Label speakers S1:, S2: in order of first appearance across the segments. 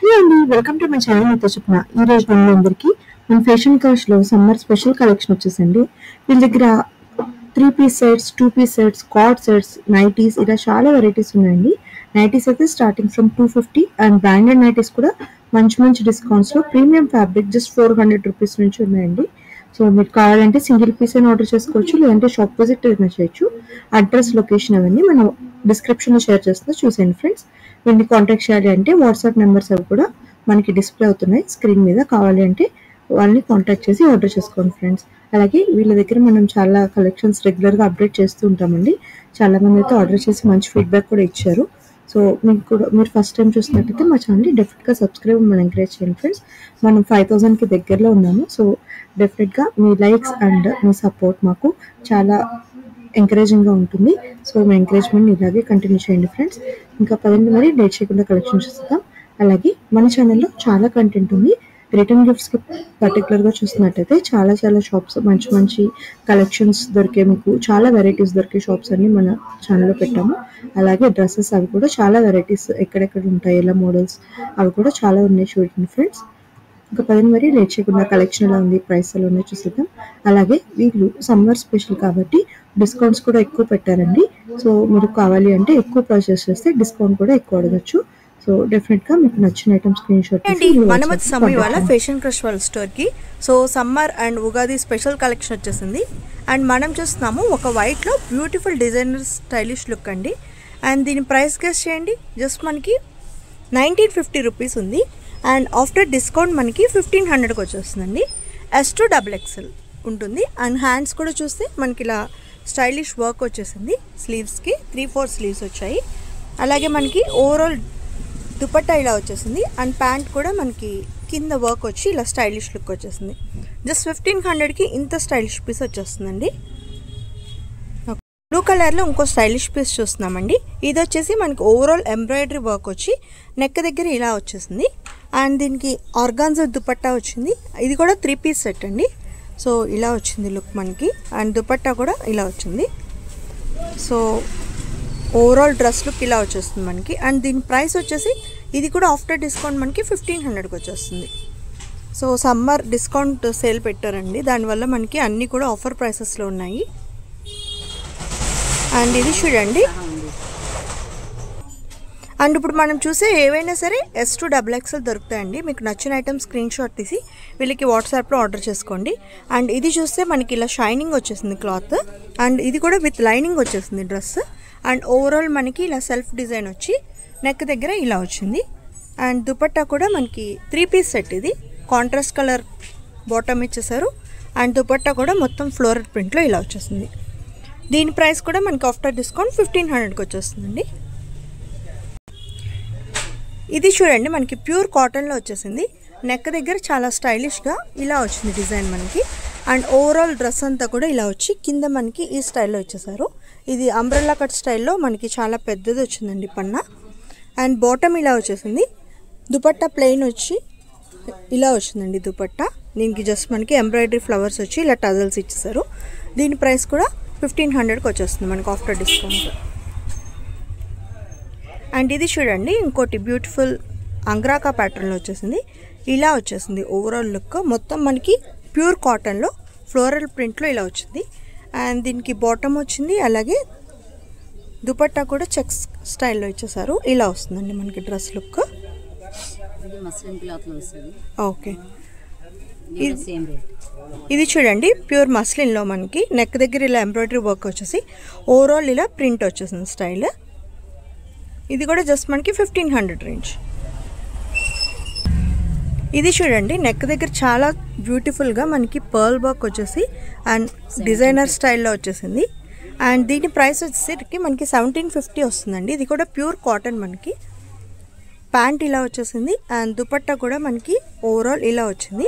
S1: Hello అండి, welcome to my channel. మీతో చెప్పిన ఈ రోజు మన అందరికి మన ఫ్యాషన్ క్రష్ లో సమ్మర్ స్పెషల్ కలెక్షన్ వచ్చేసండి. వీళ్ళ దగ్గర 3 piece sets, 2 piece sets, cord sets, nighties ఇలా చాలా వెరైటీస్ ఉన్నాయండి. నైటీస్ అయితే starting from 250 and branded nighties కూడా మంచి మంచి డిస్కౌంట్స్ లో ప్రీమియం ఫ్యాబ్రిక్ జస్ట్ 400 రూపీస్ నుంచి ఉన్నాయండి. సో మీరు కావాలంటే సింగిల్ పీస్ అయినా ఆర్డర్ చేసుకోవచ్చు, లేదంటే షాప్ విజిట్ అయినా చేయొచ్చు. అడ్రస్, లొకేషన్ అవన్నీ మనం డిస్క్రిప్షన్ లో షేర్ చేస్తున్నా, చూసేయండి ఫ్రెండ్స్. వీళ్ళని కాంటాక్ట్ చేయాలి అంటే వాట్సాప్ నెంబర్స్ అవి కూడా మనకి డిస్ప్లే అవుతున్నాయి స్క్రీన్ మీద. కావాలి అంటే వాళ్ళని కాంటాక్ట్ చేసి ఆర్డర్ చేసుకోండి ఫ్రెండ్స్. అలాగే వీళ్ళ దగ్గర మనం చాలా కలెక్షన్స్ రెగ్యులర్గా అప్డేట్ చేస్తూ ఉంటామండి. చాలా మంది అయితే ఆర్డర్ చేసి మంచి ఫీడ్బ్యాక్ కూడా ఇచ్చారు. సో మీకు కూడా, మీరు ఫస్ట్ టైం చూసినట్టయితే మా ఛానల్ని డెఫినెట్గా సబ్స్క్రైబ్ మనం ఎంకరేజ్ చేయండి ఫ్రెండ్స్. మనం 5000కి దగ్గరలో ఉన్నాము. సో డెఫినెట్గా మీ లైక్స్ అండ్ మీ సపోర్ట్ మాకు చాలా ఎంకరేజింగ్గా ఉంటుంది. సో మీ ఎంకరేజ్మెంట్ ఇలాగే కంటిన్యూ చేయండి ఫ్రెండ్స్. ఇంకా పదండి, మరి లేట్ చేయకుండా కలెక్షన్ చూస్తాం. అలాగే మన ఛానల్లో చాలా కంటెంట్ ఉంది. రిటర్న్ గిఫ్ట్స్కి పర్టికులర్గా చూసినట్టయితే చాలా చాలా షాప్స్, మంచి మంచి కలెక్షన్స్ దొరికే, మీకు చాలా వెరైటీస్ దొరికే షాప్స్ అన్ని మన ఛానల్లో పెట్టాము. అలాగే డ్రెస్సెస్ అవి కూడా చాలా వెరైటీస్ ఎక్కడెక్కడ ఉంటాయి, ఎలా మోడల్స్ అవి కూడా చాలా ఉన్నాయి, చూడండి ఫ్రెండ్స్. ఇంకా పదని మరి లేట్ చేయకుండా కలెక్షన్ ఎలా ఉంది, ప్రైస్ ఎలా ఉన్నాయో చూసేద్దాం. అలాగే వీళ్ళు సమ్మర్ స్పెషల్ కాబట్టి డిస్కౌంట్స్ కూడా ఎక్కువ పెట్టారండి. సో మీరు కావాలి అంటే ఎక్కువ పర్చేస్ చేస్తే డిస్కౌంట్ కూడా ఎక్కువ అడగచ్చు. సో డెఫినెట్ గా మీకు నచ్చిన ఐటమ్ స్క్రీన్ షాట్
S2: అండి. మనం సమ్మర్ వాళ్ళ ఫ్యాషన్ క్రష్ వాళ్ళ స్టోర్ కి so summer and Ugadi special collection వచ్చేసింది. అండ్ మనం చూస్తున్నాము ఒక వైట్ లో బ్యూటిఫుల్ డిజైనర్ స్టైలిష్ లుక్ అండి. అండ్ దీని ప్రైస్ గెస్ చేయండి. జస్ట్ మనకి 1950 రూపీస్ ఉంది. అండ్ ఆఫ్టర్ డిస్కౌంట్ మనకి 1500కి వచ్చేస్తుందండి. S2XXL ఉంటుంది. అండ్ హ్యాండ్స్ కూడా చూస్తే మనకి ఇలా స్టైలిష్ వర్క్ వచ్చేసింది. స్లీవ్స్కి 3-4 స్లీవ్స్ వచ్చాయి. అలాగే మనకి ఓవరాల్ దుపట్టా ఇలా వచ్చేసింది. అండ్ ప్యాంట్ కూడా మనకి కింద వర్క్ వచ్చి ఇలా స్టైలిష్ లుక్ వచ్చేసింది. జస్ట్ 1500కి ఇంత స్టైలిష్ పీస్ వచ్చేస్తుందండి. బ్లూ కలర్లో ఇంకో స్టైలిష్ పీస్ చూస్తున్నామండి. ఇది వచ్చేసి మనకి ఓవరాల్ ఎంబ్రాయిడరీ వర్క్ వచ్చి నెక్ దగ్గర ఇలా వచ్చేసింది. అండ్ దీనికి ఆర్గాన్జా దుపట్టా వచ్చింది. ఇది కూడా 3 పీస్ సెట్ అండి. సో ఇలా వచ్చింది లుక్ మనకి. అండ్ దుపట్టా కూడా ఇలా వచ్చింది. సో ఓవరాల్ డ్రెస్ లుక్ ఇలా వచ్చేస్తుంది మనకి. అండ్ దీని ప్రైస్ వచ్చేసి ఇది కూడా ఆఫ్టర్ డిస్కౌంట్ మనకి 1500కి వచ్చేస్తుంది. సో సమ్మర్ డిస్కౌంట్ సేల్ పెట్టారండి, దానివల్ల మనకి అన్నీ కూడా ఆఫర్ ప్రైసెస్లో ఉన్నాయి. అండ్ ఇది చూడండి. అండ్ ఇప్పుడు మనం చూసే ఏవైనా సరే S2XXL దొరుకుతాయండి. మీకు నచ్చిన ఐటమ్ స్క్రీన్ షాట్ తీసి వీళ్ళకి వాట్సాప్లో ఆర్డర్ చేసుకోండి. అండ్ ఇది చూస్తే మనకి ఇలా షైనింగ్ వచ్చేసింది క్లాత్. అండ్ ఇది కూడా విత్ లైనింగ్ వచ్చేసింది డ్రెస్. అండ్ ఓవరాల్ మనకి ఇలా సెల్ఫ్ డిజైన్ వచ్చి నెక్ దగ్గర ఇలా వచ్చింది. అండ్ దుపట్టా కూడా మనకి 3 పీస్ సెట్. ఇది కాంట్రాస్ట్ కలర్ బాటమ్ ఇచ్చేసారు. అండ్ దుపట్టా కూడా మొత్తం ఫ్లోరల్ ప్రింట్లో ఇలా వచ్చేసింది. దీని ప్రైస్ కూడా మనకి ఆఫ్టర్ డిస్కౌంట్ 1500కి వచ్చేస్తుందండి. ఇది చూడండి, మనకి ప్యూర్ కాటన్లో వచ్చేసింది. నెక్ దగ్గర చాలా స్టైలిష్గా ఇలా వచ్చింది డిజైన్ మనకి. అండ్ ఓవరాల్ డ్రెస్ అంతా కూడా ఇలా వచ్చి కింద మనకి ఈ స్టైల్లో ఇచ్చేసారు. ఇది అంబ్రెల్లా కట్ స్టైల్లో మనకి చాలా పెద్దది వచ్చిందండి పన్నా. అండ్ బాటమ్ ఇలా వచ్చేసింది. దుపట్టా ప్లెయిన్ వచ్చి ఇలా వచ్చిందండి దుపట్టా. దీనికి జస్ట్ మనకి ఎంబ్రాయిడరీ ఫ్లవర్స్ వచ్చి ఇలా టజల్స్ ఇచ్చేసారు. దీని ప్రైస్ కూడా 1500కి వచ్చేస్తుంది మనకి ఆఫ్టర్ డిస్కౌంట్. అండ్ ఇది చూడండి, ఇంకోటి బ్యూటిఫుల్ అంగ్రాకా ప్యాటర్న్లో వచ్చేసింది. ఇలా వచ్చేసింది ఓవరాల్ లుక్. మొత్తం మనకి ప్యూర్ కాటన్లో ఫ్లోరల్ ప్రింట్లో ఇలా వచ్చింది. అండ్ దీనికి బాటమ్ వచ్చింది. అలాగే దుపట్టా కూడా చెక్స్ స్టైల్లో ఇచ్చేసారు. ఇలా వస్తుందండి మనకి డ్రెస్ లుక్. ఓకే, ఇది చూడండి ప్యూర్ మస్లిన్లో మనకి నెక్ దగ్గర ఇలా ఎంబ్రాయిడరీ వర్క్ వచ్చేసి ఓవరాల్ ఇలా ప్రింట్ వచ్చేసింది స్టైల్. ఇది కూడా జస్ట్ మనకి 1500 రేంజ్. ఇది చూడండి, నెక్ దగ్గర చాలా బ్యూటిఫుల్గా మనకి పర్ల్ వర్క్ వచ్చేసి అండ్ డిజైనర్ స్టైల్లో వచ్చేసింది. అండ్ దీని ప్రైస్ వచ్చేసరికి మనకి 1750 వస్తుందండి. ఇది కూడా ప్యూర్ కాటన్ మనకి. ప్యాంట్ ఇలా వచ్చేసింది. అండ్ దుపట్టా కూడా మనకి ఓవరాల్ ఇలా వచ్చింది.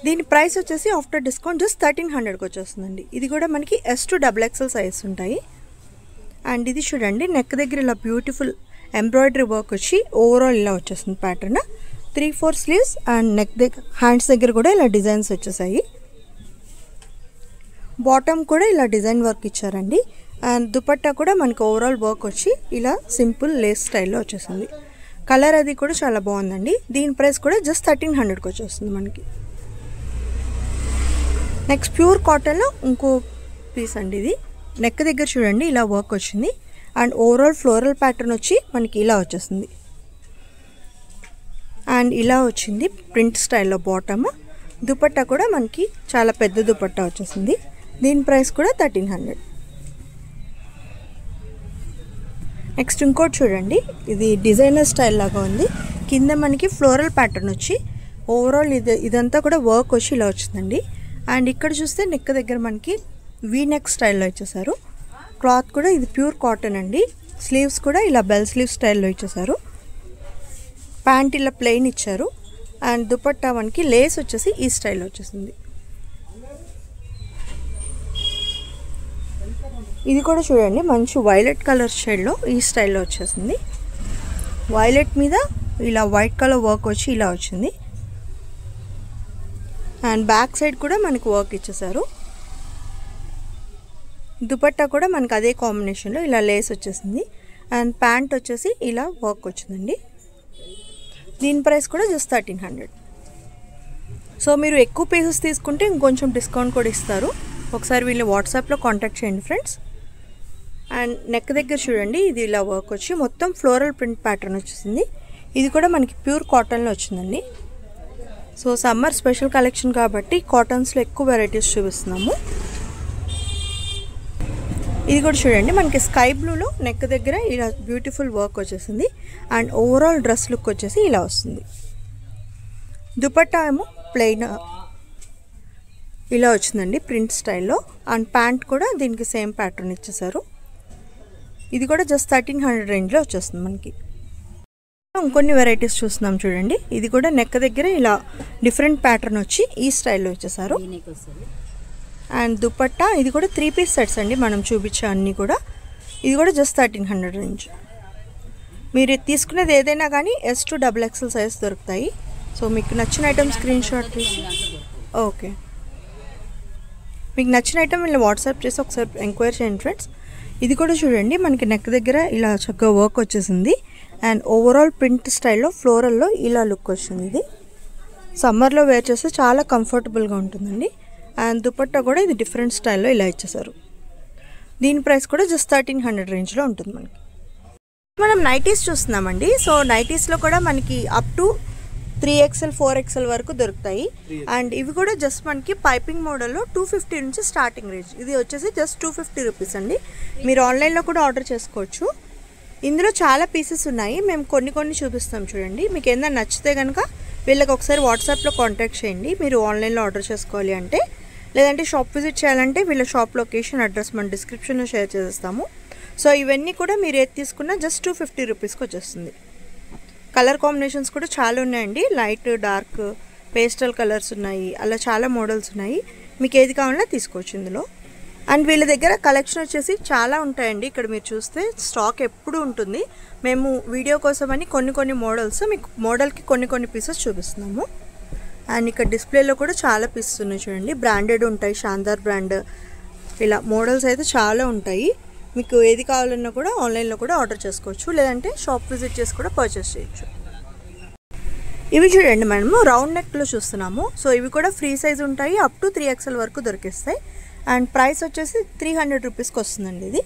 S2: దీని ప్రైస్ వచ్చేసి ఆఫ్టర్ డిస్కౌంట్ జస్ట్ 1300కి వచ్చేస్తుందండి. ఇది కూడా మనకి S2XXL సైజ్ ఉంటాయి. అండ్ ఇది చూడండి, నెక్ దగ్గర ఇలా బ్యూటిఫుల్ ఎంబ్రాయిడరీ వర్క్ వచ్చి ఓవరాల్ ఇలా వచ్చేస్తుంది ప్యాటర్న్. 3-4 స్లీవ్స్ అండ్ నెక్ దగ్గర హ్యాండ్స్ దగ్గర కూడా ఇలా డిజైన్స్ వచ్చేసాయి. బాటమ్ కూడా ఇలా డిజైన్ వర్క్ ఇచ్చారండి. అండ్ దుపట్టా కూడా మనకి ఓవరాల్ వర్క్ వచ్చి ఇలా సింపుల్ లేస్ స్టైల్లో వచ్చేసింది. కలర్ అది కూడా చాలా బాగుందండి. దీని ప్రైస్ కూడా జస్ట్ 1300కి వచ్చేస్తుంది మనకి. నెక్స్ట్ ప్యూర్ కాటన్లో ఇంకో పీస్ అండి. ఇది నెక్ దగ్గర చూడండి ఇలా వర్క్ వచ్చింది అండ్ ఓవరాల్ ఫ్లోరల్ ప్యాటర్న్ వచ్చి మనకి ఇలా వచ్చేసింది అండ్ ఇలా వచ్చింది ప్రింట్ స్టైల్లో బాటమ్. దుపట్టా కూడా మనకి చాలా పెద్ద దుపట్టా వచ్చేసింది. దీని ప్రైస్ కూడా 1300. నెక్స్ట్ ఇంకోటి చూడండి, ఇది డిజైనర్ స్టైల్ లాగా ఉంది. కింద మనకి ఫ్లోరల్ ప్యాటర్న్ వచ్చి ఓవరాల్ ఇదంతా కూడా వర్క్ వచ్చి ఇలా వచ్చిందండి. అండ్ ఇక్కడ చూస్తే నెక్ దగ్గర మనకి వీ నెక్ స్టైల్లో ఇచ్చేసారు. క్లాత్ కూడా ఇది ప్యూర్ కాటన్ అండి. స్లీవ్స్ కూడా ఇలా బెల్ స్లీవ్ స్టైల్లో ఇచ్చేసారు. ప్యాంట్ ఇలా ప్లెయిన్ ఇచ్చారు అండ్ దుపట్టా మనకి లేస్ వచ్చేసి ఈ స్టైల్లో వచ్చేసింది. ఇది కూడా చూడండి మంచి వైలెట్ కలర్ షేడ్లో ఈ స్టైల్లో వచ్చేసింది. వైలెట్ మీద ఇలా వైట్ కలర్ వర్క్ వచ్చి ఇలా వచ్చింది అండ్ బ్యాక్ సైడ్ కూడా మనకి వర్క్ ఇచ్చేసారు. దుపట్టా కూడా మనకి అదే కాంబినేషన్లో ఇలా లేస్ వచ్చేసింది అండ్ ప్యాంట్ వచ్చేసి ఇలా వర్క్ వచ్చిందండి. దీని ప్రైస్ కూడా జస్ట్ 1300. సో మీరు ఎక్కువ పీసెస్ తీసుకుంటే ఇంకొంచెం డిస్కౌంట్ కూడా ఇస్తారు. ఒకసారి వీళ్ళు వాట్సాప్లో కాంటాక్ట్ చేయండి ఫ్రెండ్స్. అండ్ నెక్ దగ్గర చూడండి ఇది ఇలా వర్క్ వచ్చి మొత్తం ఫ్లోరల్ ప్రింట్ ప్యాటర్న్ వచ్చేసింది. ఇది కూడా మనకి ప్యూర్ కాటన్లో వచ్చిందండి. సో సమ్మర్ స్పెషల్ కలెక్షన్ కాబట్టి కాటన్స్లో ఎక్కువ వెరైటీస్ చూపిస్తున్నాము. ఇది కూడా చూడండి మనకి స్కై బ్లూలో నెక్ దగ్గర ఇలా బ్యూటిఫుల్ వర్క్ వచ్చేసింది అండ్ ఓవరాల్ డ్రెస్ లుక్ వచ్చేసి ఇలా వస్తుంది. దుపట్టా ఏమో ప్లెయిన్ ఇలా వచ్చిందండి ప్రింట్ స్టైల్లో అండ్ ప్యాంట్ కూడా దీనికి సేమ్ ప్యాటర్న్ ఇచ్చేసారు. ఇది కూడా జస్ట్ 1300 రేంజ్లో వచ్చేస్తుంది మనకి. ఇంకొన్ని వెరైటీస్ చూస్తున్నాం చూడండి. ఇది కూడా నెక్ దగ్గర ఇలా డిఫరెంట్ ప్యాటర్న్ వచ్చి ఈ స్టైల్లో ఇచ్చేసారు అండ్ దుపట్టా ఇది కూడా 3 పీస్ సెట్స్ అండి మనం చూపించే అన్నీ కూడా. ఇది కూడా జస్ట్ 1300 రేంజ్. మీరు తీసుకునేది ఏదైనా కానీ S to XXL సైజ్ దొరుకుతాయి. సో మీకు నచ్చిన ఐటమ్ స్క్రీన్ షాట్ తీసి ఓకే మీకు నచ్చిన ఐటమ్ ఇలా వాట్సాప్ చేసి ఒకసారి ఎంక్వైరీ చేయండి ఫ్రెండ్స్. ఇది కూడా చూడండి మనకి నెక్ దగ్గర ఇలా చక్కగా వర్క్ వచ్చేసింది అండ్ ఓవరాల్ ప్రింట్ స్టైల్లో ఫ్లోరల్లో ఇలా లుక్ వచ్చింది. ఇది సమ్మర్లో వేర్ చేస్తే చాలా కంఫర్టబుల్గా ఉంటుందండి. అండ్ దుపట్టా కూడా ఇది డిఫరెంట్ స్టైల్లో ఇలా ఇచ్చేసారు. దీని ప్రైస్ కూడా జస్ట్ 1300 రేంజ్లో ఉంటుంది మనకి. మనం నైటీస్ చూస్తున్నామండి. సో నైటీస్లో కూడా మనకి అప్ టు 3XL 4XL వరకు దొరుకుతాయి అండ్ ఇవి కూడా జస్ట్ మనకి పైపింగ్ మోడల్లో 250 నుంచి స్టార్టింగ్ రేంజ్. ఇది వచ్చేసి జస్ట్ 250 రూపీస్ అండి. మీరు ఆన్లైన్లో కూడా ఆర్డర్ చేసుకోవచ్చు. ఇందులో చాలా పీసెస్ ఉన్నాయి. మేము కొన్ని చూపిస్తాం చూడండి. మీకు ఏదైనా నచ్చితే కనుక వీళ్ళకి ఒకసారి వాట్సాప్లో కాంటాక్ట్ చేయండి మీరు ఆన్లైన్లో ఆర్డర్ చేసుకోవాలి అంటే. లేదంటే షాప్ విజిట్ చేయాలంటే వీళ్ళ షాప్ లొకేషన్ అడ్రస్ మన డిస్క్రిప్షన్లో షేర్ చేసేస్తాము. సో ఇవన్నీ కూడా మీరు ఏది తీసుకున్నా జస్ట్ 250 రూపీస్కి వచ్చేస్తుంది. కలర్ కాంబినేషన్స్ కూడా చాలా ఉన్నాయండి. లైట్ డార్క్ పేస్టల్ కలర్స్ ఉన్నాయి. అలా చాలా మోడల్స్ ఉన్నాయి. మీకు ఏది కావాలన్నా తీసుకోవచ్చు ఇందులో. అండ్ వీళ్ళ దగ్గర కలెక్షన్ వచ్చేసి చాలా ఉంటాయండి. ఇక్కడ మీరు చూస్తే స్టాక్ ఎప్పుడు ఉంటుంది. మేము వీడియో కోసమని కొన్ని మోడల్స్ మీకు మోడల్కి కొన్ని పీసెస్ చూపిస్తున్నాము. అండ్ ఇక్కడ డిస్ప్లేలో కూడా చాలా పీసెస్ ఉన్నాయి చూడండి. బ్రాండెడ్ ఉంటాయి, శాందార్ బ్రాండ్, ఇలా మోడల్స్ అయితే చాలా ఉంటాయి. మీకు ఏది కావాలన్నా కూడా ఆన్లైన్లో కూడా ఆర్డర్ చేసుకోవచ్చు. లేదంటే షాప్ విజిట్ చేసి కూడా పర్చేస్ చేయొచ్చు. ఇవి చూడండి మనము రౌండ్ నెక్లో చూస్తున్నాము. సో ఇవి కూడా ఫ్రీ సైజ్ ఉంటాయి. అప్ టు 3XL వరకు దొరికిస్తాయి. అండ్ ప్రైస్ వచ్చేసి 300 రూపీస్కి వస్తుందండి ఇది.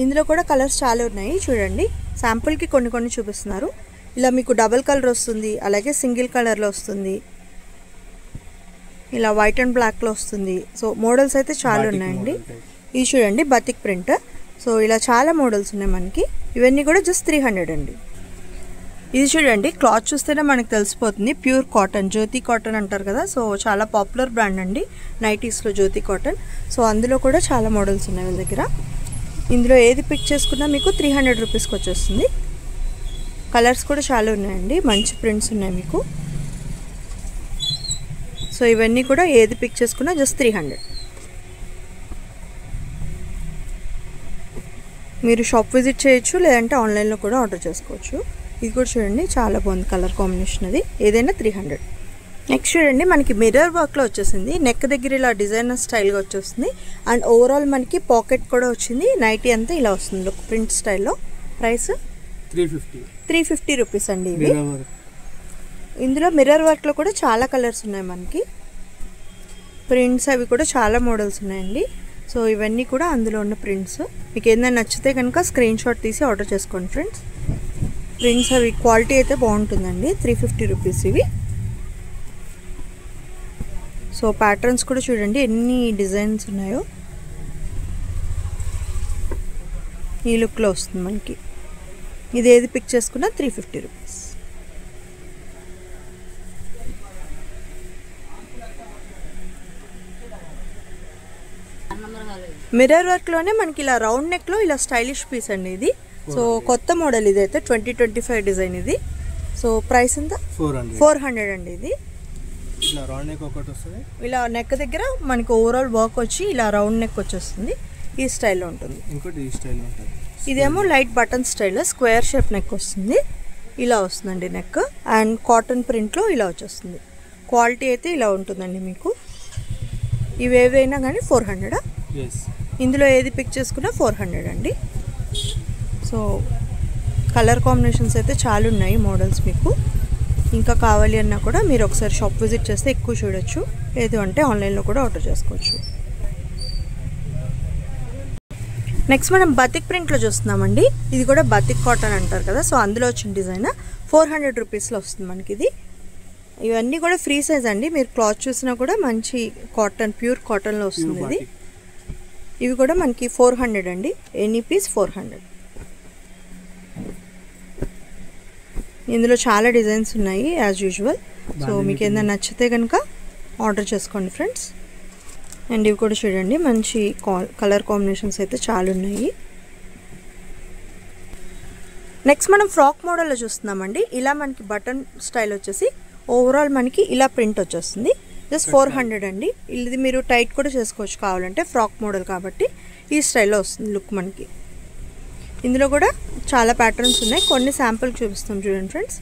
S2: ఇందులో కూడా కలర్స్ చాలా ఉన్నాయి చూడండి. శాంపుల్కి కొన్ని చూపిస్తున్నారు. ఇలా మీకు డబల్ కలర్ వస్తుంది, అలాగే సింగిల్ కలర్లో వస్తుంది, ఇలా వైట్ అండ్ బ్లాక్లో వస్తుంది. సో మోడల్స్ అయితే చాలా ఉన్నాయండి. ఇది చూడండి బతిక్ ప్రింట్. సో ఇలా చాలా మోడల్స్ ఉన్నాయి మనకి. ఇవన్నీ కూడా జస్ట్ 300 అండి. ఇది చూడండి క్లాత్ చూస్తేనే మనకు తెలిసిపోతుంది ప్యూర్ కాటన్, జ్యోతి కాటన్ అంటారు కదా. సో చాలా పాపులర్ బ్రాండ్ అండి నైటీస్లో జ్యోతి కాటన్. సో అందులో కూడా చాలా మోడల్స్ ఉన్నాయి వీళ్ళ దగ్గర. ఇందులో ఏది పిక్ చేసుకున్నా మీకు 300 రూపీస్కి వచ్చేస్తుంది. కలర్స్ కూడా చాలా ఉన్నాయండి, మంచి ప్రింట్స్ ఉన్నాయి మీకు. సో ఇవన్నీ కూడా ఏది పిక్ చేసుకున్నా జస్ట్ 300. మీరు షాప్ విజిట్ చేయొచ్చు, లేదంటే ఆన్లైన్లో కూడా ఆర్డర్ చేసుకోవచ్చు. ఇది కూడా చూడండి చాలా బాగుంది కలర్ కాంబినేషన్. అది ఏదైనా 300. నెక్స్ట్ చూడండి మనకి మిర్రర్ వర్క్లో వచ్చేసింది. నెక్ దగ్గర ఇలా డిజైనర్ స్టైల్గా వచ్చేస్తుంది. అండ్ ఓవరాల్ మనకి పాకెట్ కూడా వచ్చింది. నైటీ అంతా ఇలా వస్తుంది ప్రింట్ స్టైల్లో. ప్రైస్ 350 రూపీస్ అండి ఇవి. ఇందులో మిర్రర్ వర్క్లో కూడా చాలా కలర్స్ ఉన్నాయి మనకి. ప్రింట్స్ అవి కూడా చాలా మోడల్స్ ఉన్నాయండి. సో ఇవన్నీ కూడా అందులో ఉన్న ప్రింట్స్. మీకు ఏదైనా నచ్చితే కనుక స్క్రీన్ షాట్ తీసి ఆర్డర్ చేసుకోండి ఫ్రెండ్స్. ప్రింట్స్ అవి క్వాలిటీ అయితే బాగుంటుందండి. 350 రూపీస్ ఇవి. సో ప్యాటర్న్స్ కూడా చూడండి ఎన్ని డిజైన్స్ ఉన్నాయో. ఈ లుక్లో వస్తుంది మనకి. ఇది ఏది పిక్ చేసుకున్నా 350 రూపీస్. మిర్రర్ వర్క్లోనే మనకి ఇలా రౌండ్ నెక్లో ఇలా స్టైలిష్ పీస్ అండి ఇది. సో కొత్త మోడల్ ఇది అయితే 2025 డిజైన్ ఇది. సో ప్రైస్ ఎంత? 400 అండి ఇది. ఇలా నెక్ దగ్గర మనకి ఓవరాల్ వర్క్ వచ్చి ఇలా రౌండ్ నెక్ వచ్చేస్తుంది. ఈ స్టైల్లో ఉంటుంది. ఇదేమో light button style square shape neck వస్తుంది. ఇలా వస్తుందండి నెక్. అండ్ కాటన్ ప్రింట్లో ఇలా వచ్చేస్తుంది. క్వాలిటీ అయితే ఇలా ఉంటుందండి మీకు. ఇవేవైనా కానీ 400. ఇందులో ఏది పిక్ చేసుకున్నా 400 అండి. సో కలర్ కాంబినేషన్స్ అయితే చాలా ఉన్నాయి మోడల్స్. మీకు ఇంకా కావాలి అన్నా కూడా మీరు ఒకసారి షాప్ విజిట్ చేస్తే ఎక్కువ చూడొచ్చు. లేదు అంటే ఆన్లైన్లో కూడా ఆర్డర్ చేసుకోవచ్చు. నెక్స్ట్ మనం బతిక్ ప్రింట్లో చూస్తున్నామండి. ఇది కూడా బతిక్ కాటన్ అంటారు కదా. సో అందులో వచ్చిన డిజైన్ 400 రూపీస్లో వస్తుంది మనకి ఇది. ఇవన్నీ కూడా ఫ్రీ సైజ్ అండి. మీరు క్లాత్ చూసినా కూడా మంచి కాటన్, ప్యూర్ కాటన్లో వస్తుంది ఇది. ఇవి కూడా మనకి 400 అండి. Any piece 400. ఇందులో చాలా డిజైన్స్ ఉన్నాయి యాజ్ యూజువల్. సో మీకు ఏదైనా నచ్చితే కనుక ఆర్డర్ చేసుకోండి ఫ్రెండ్స్. అండ్ ఇవి కూడా చూడండి మంచి కలర్ కాంబినేషన్స్ అయితే చాలా ఉన్నాయి. నెక్స్ట్ మనం ఫ్రాక్ మోడల్లో చూస్తున్నామండి. ఇలా మనకి బటన్ స్టైల్ వచ్చేసి ఓవరాల్ మనకి ఇలా ప్రింట్ వచ్చేస్తుంది. జస్ట్ 400 అండి. ఇది మీరు టైట్ కూడా చేసుకోవచ్చు కావాలంటే. ఫ్రాక్ మోడల్ కాబట్టి ఈ స్టైల్లో వస్తుంది లుక్ మనకి. ఇందులో కూడా చాలా ప్యాటర్న్స్ ఉన్నాయి. కొన్ని శాంపుల్ చూపిస్తాం చూడండి ఫ్రెండ్స్.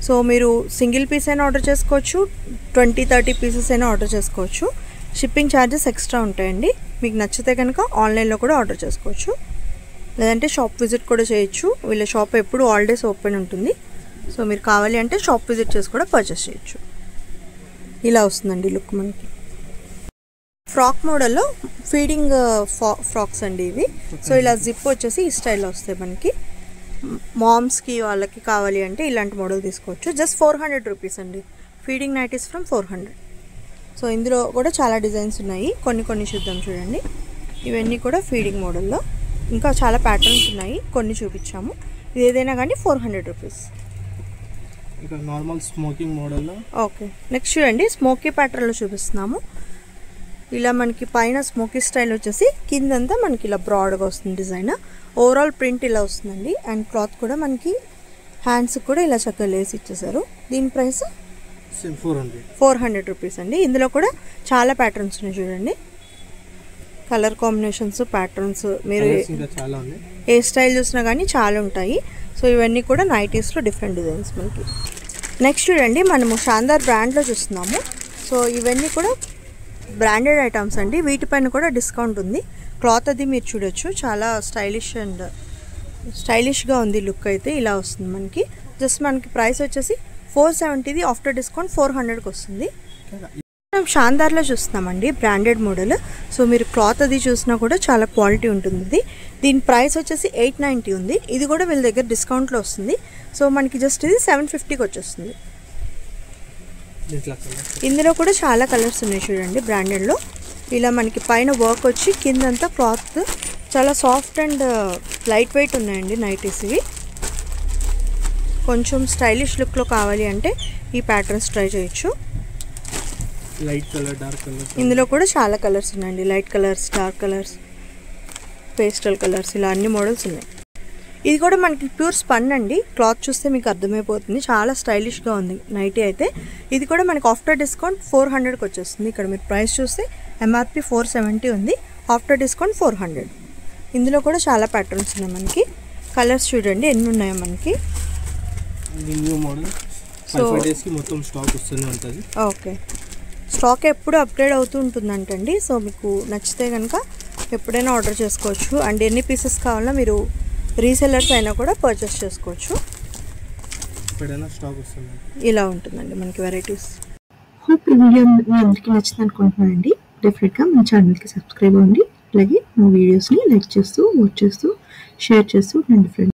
S2: సో మీరు సింగిల్ పీస్ అయినా ఆర్డర్ చేసుకోవచ్చు, 20-30 పీసెస్ అయినా ఆర్డర్ చేసుకోవచ్చు. షిప్పింగ్ ఛార్జెస్ ఎక్స్ట్రా ఉంటాయండి. మీకు నచ్చితే కనుక ఆన్లైన్లో కూడా ఆర్డర్ చేసుకోవచ్చు, లేదంటే షాప్ విజిట్ కూడా చేయొచ్చు. వీళ్ళ షాప్ ఎప్పుడు ఆల్ డేస్ ఓపెన్ ఉంటుంది. సో మీరు కావాలి అంటే షాప్ విజిట్ చేసి కూడా పర్చేస్ చేయొచ్చు. ఇలా వస్తుందండి లుక్ మనకి. ఫ్రాక్ మోడల్లో ఫీడింగ్ ఫ్రాక్స్ అండి ఇవి. సో ఇలా జిప్ వచ్చేసి ఈ స్టైల్లో వస్తాయి మనకి. మామ్స్కి వాళ్ళకి కావాలి అంటే ఇలాంటి మోడల్ తీసుకోవచ్చు. జస్ట్ 400 రూపీస్ అండి. Feeding nighties from 400. సో ఇందులో కూడా చాలా డిజైన్స్ ఉన్నాయి. కొన్ని చూద్దాం చూడండి. ఇవన్నీ కూడా ఫీడింగ్ మోడల్లో. ఇంకా చాలా ప్యాటర్న్స్ ఉన్నాయి, కొన్ని చూపించాము. ఇది ఏదైనా కానీ 400 రూపీస్.
S3: నార్మల్ స్మోకింగ్ మోడల్లో.
S2: ఓకే, నెక్స్ట్ చూడండి స్మోకీ ప్యాటర్న్లో చూపిస్తున్నాము. ఇలా మనకి పైన స్మోకీ స్టైల్ వచ్చేసి కిందంతా మనకి ఇలా బ్రాడ్గా వస్తుంది డిజైన్. ఓవరాల్ ప్రింట్ ఇలా వస్తుందండి. అండ్ క్లాత్ కూడా మనకి హ్యాండ్స్కి కూడా ఇలా చక్కగా లేసి ఇచ్చేసారు. దీని ప్రైస్ 400 రూపీస్ అండి. ఇందులో కూడా చాలా ప్యాటర్న్స్ ఉన్నాయి చూడండి. కలర్ కాంబినేషన్స్, ప్యాటర్న్స్ మీరు ఏ స్టైల్ చూసినా కానీ చాలా ఉంటాయి. సో ఇవన్నీ కూడా నైటీస్లో డిఫరెంట్ డిజైన్స్ మనకి. నెక్స్ట్ చూడండి మనము శాందార్ బ్రాండ్లో చూస్తున్నాము. సో ఇవన్నీ కూడా బ్రాండెడ్ ఐటమ్స్ అండి. వీటిపైన కూడా డిస్కౌంట్ ఉంది. క్లాత్ అది మీరు చూడొచ్చు, చాలా స్టైలిష్గా ఉంది లుక్ అయితే. ఇలా వస్తుంది మనకి. జస్ట్ మనకి ప్రైస్ వచ్చేసి 470. ఆఫ్టర్ డిస్కౌంట్ 400కి వస్తుంది. మనం శాందార్లో చూస్తున్నామండి బ్రాండెడ్ మోడల్. సో మీరు క్లాత్ అది చూసినా కూడా చాలా క్వాలిటీ ఉంటుంది ఇది. దీని ప్రైస్ వచ్చేసి 890 ఉంది. ఇది కూడా వీళ్ళ దగ్గర డిస్కౌంట్లో వస్తుంది. సో మనకి జస్ట్ ఇది 750కి వచ్చేస్తుంది. ఇందులో కూడా చాలా కలర్స్ ఉన్నాయి చూడండి బ్రాండెడ్లో. ఇలా మనకి పైన వర్క్ వచ్చి కిందంతా క్లాత్ చాలా సాఫ్ట్ అండ్ లైట్ వెయిట్ ఉన్నాయండి నైటీస్ ఇవి. కొంచెం స్టైలిష్ లుక్లో కావాలి అంటే ఈ ప్యాటర్న్స్ ట్రై చేయొచ్చు.
S3: Light colour, dark colour.
S2: ఇందులో కూడా చాలా కలర్స్ ఉన్నాయండి. Light colours, dark colours, pastel colours, ఇలా అన్ని మోడల్స్ ఉన్నాయి. ఇది కూడా మనకి ప్యూర్ స్పన్ అండి. క్లాత్ చూస్తే మీకు అర్థమైపోతుంది. చాలా స్టైలిష్గా ఉంది నైటీ అయితే. ఇది కూడా మనకి ఆఫ్టర్ డిస్కౌంట్ 400కి వచ్చేస్తుంది. ఇక్కడ మీరు ప్రైస్ చూస్తే ఎంఆర్పి 470 ఉంది. After discount 400. ఇందులో కూడా చాలా ప్యాటర్న్స్ ఉన్నాయి మనకి. కలర్స్ చూడండి ఎన్ని ఉన్నాయో మనకి.
S3: న్యూ మోడల్ 5 డేస్కి మొత్తం స్టాక్ వస్తూనే ఉంటుంది.
S2: ఓకే, స్టాక్ ఎప్పుడు అప్గ్రేడ్ అవుతూ ఉంటుందంటండి. సో మీకు నచ్చితే కనుక ఎప్పుడైనా ఆర్డర్ చేసుకోవచ్చు. అండ్ ఎన్ని పీసెస్ కావాలన్నా మీరు రీసెల్లర్స్ అయినా కూడా పర్చేస్ చేసుకోవచ్చు.
S3: ఎప్పుడైనా స్టాక్ వస్తుంది.
S2: ఇలా ఉంటుందండి మనకి వెరైటీస్.
S1: హోప్ ఈ వీడియో మీ అందరికీ నచ్చింది అనుకుంటున్నానండి. డెఫినెట్గా మన ఛానల్కి సబ్స్క్రైబ్ అవ్వండి. అలాగే మా వీడియోస్ని లైక్ చేస్తూ, వాచ్ చేస్తూ, షేర్ చేస్తూ ఉండండి ఫ్రెండ్స్.